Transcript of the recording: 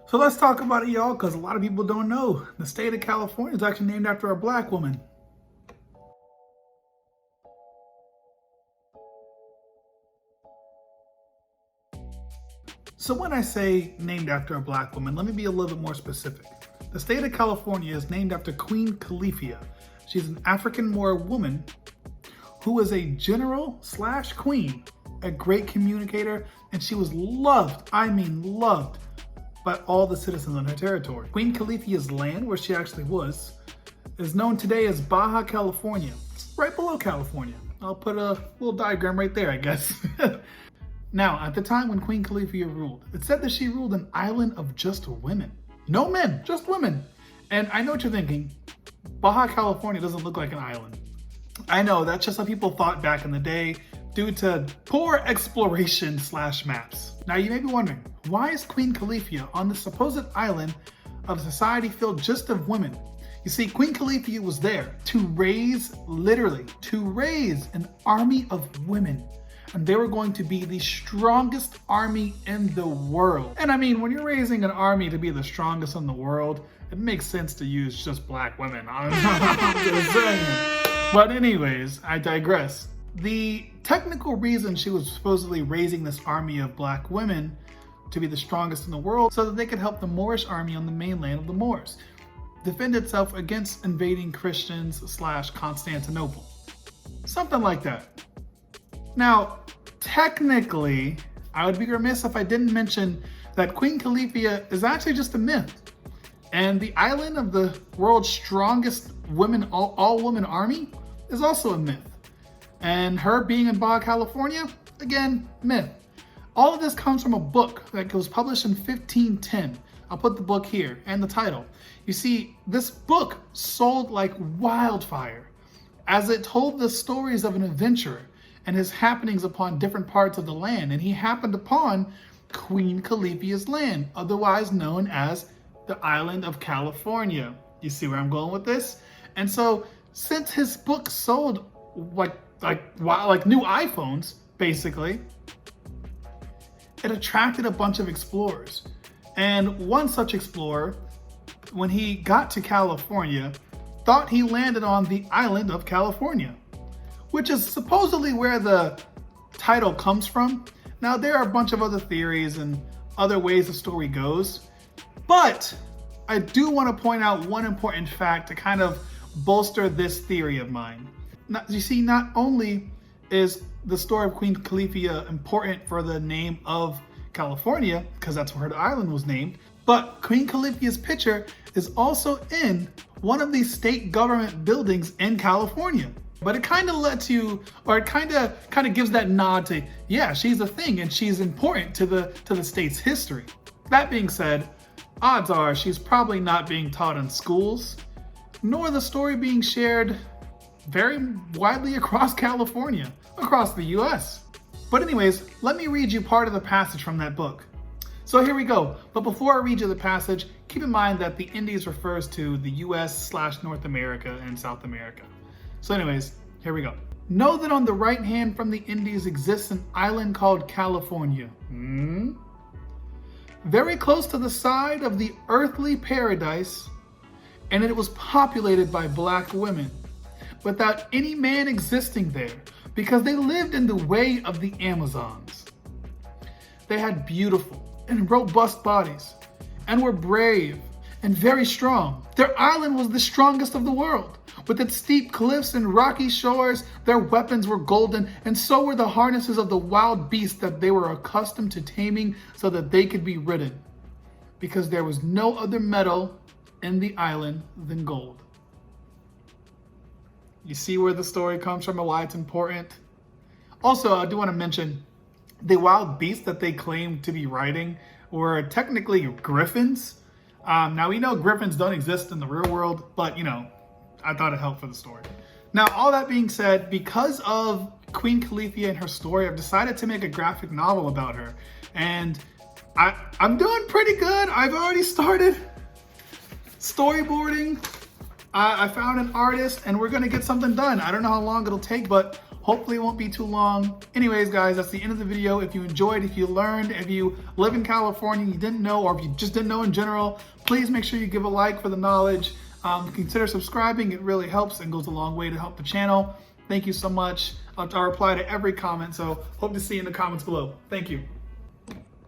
So let's talk about it, y'all, because a lot of people don't know. The state of California is actually named after a black woman. So when I say named after a black woman, let me be a little bit more specific. The state of California is named after Queen Califia. She's an African Moor woman who was a general slash queen, a great communicator, and she was loved, I mean loved, by all the citizens on her territory. Queen Califia's land, where she actually was, is known today as Baja California, right below California. I'll put a little diagram right there, I guess. Now, at the time when Queen Califia ruled, it said that she ruled an island of just women. No men, just women. And I know what you're thinking, Baja California doesn't look like an island. I know, that's just how people thought back in the day due to poor exploration slash maps. Now you may be wondering, why is Queen Califia on the supposed island of a society filled just of women? You see, Queen Califia was there to raise, literally, to raise an army of women. And they were going to be the strongest army in the world. And I mean, when you're raising an army to be the strongest in the world, it makes sense to use just black women. I'm just saying. But anyways, I digress. The technical reason she was supposedly raising this army of black women to be the strongest in the world so that they could help the Moorish army on the mainland of the Moors defend itself against invading Christians slash Constantinople. Something like that. Now, technically, I would be remiss if I didn't mention that Queen Califia is actually just a myth. And the island of the world's strongest women, all-woman army is also a myth. And her being in Baja California, again, myth. All of this comes from a book that was published in 1510. I'll put the book here and the title. You see, this book sold like wildfire as it told the stories of an adventurer and his happenings upon different parts of the land. And he happened upon Queen Califia's land, otherwise known as the island of California. You see where I'm going with this? And so since his book sold like new iPhones, basically, it attracted a bunch of explorers. And one such explorer, when he got to California, thought he landed on the island of California, which is supposedly where the title comes from. Now, there are a bunch of other theories and other ways the story goes, but I do want to point out one important fact to kind of bolster this theory of mine. Now, you see, not only is the story of Queen Califia important for the name of California, because that's where the island was named, but Queen Califia's picture is also in one of these state government buildings in California. But it kind of lets you, or it kind of gives that nod to, yeah, she's a thing and she's important to the state's history. That being said, odds are she's probably not being taught in schools, nor the story being shared very widely across California, across the US. But anyways, let me read you part of the passage from that book. So here we go. But before I read you the passage, keep in mind that the Indies refers to the US/North America and South America. So anyways, here we go. Know that on the right hand from the Indies exists an island called California. Very close to the side of the earthly paradise, and it was populated by black women, without any man existing there, because they lived in the way of the Amazons. They had beautiful and robust bodies, and were brave and very strong. Their island was the strongest of the world. With its steep cliffs and rocky shores, their weapons were golden, and so were the harnesses of the wild beasts that they were accustomed to taming so that they could be ridden, because there was no other metal in the island than gold. You see where the story comes from and why it's important? Also, I do want to mention the wild beasts that they claimed to be riding were technically griffins. Now, we know griffins don't exist in the real world, but I thought it helped for the story. Now, all that being said, because of Queen Califia and her story, I've decided to make a graphic novel about her. And I'm doing pretty good. I've already started storyboarding. I found an artist and we're gonna get something done. I don't know how long it'll take, but Hopefully it won't be too long. Anyways, guys, that's the end of the video. If you enjoyed, if you learned, if you live in California and you didn't know, or if you just didn't know in general, please make sure you give a like for the knowledge. Consider subscribing. It really helps and goes a long way to help the channel. Thank you so much. I'll reply to every comment, so hope to see you in the comments below. Thank you.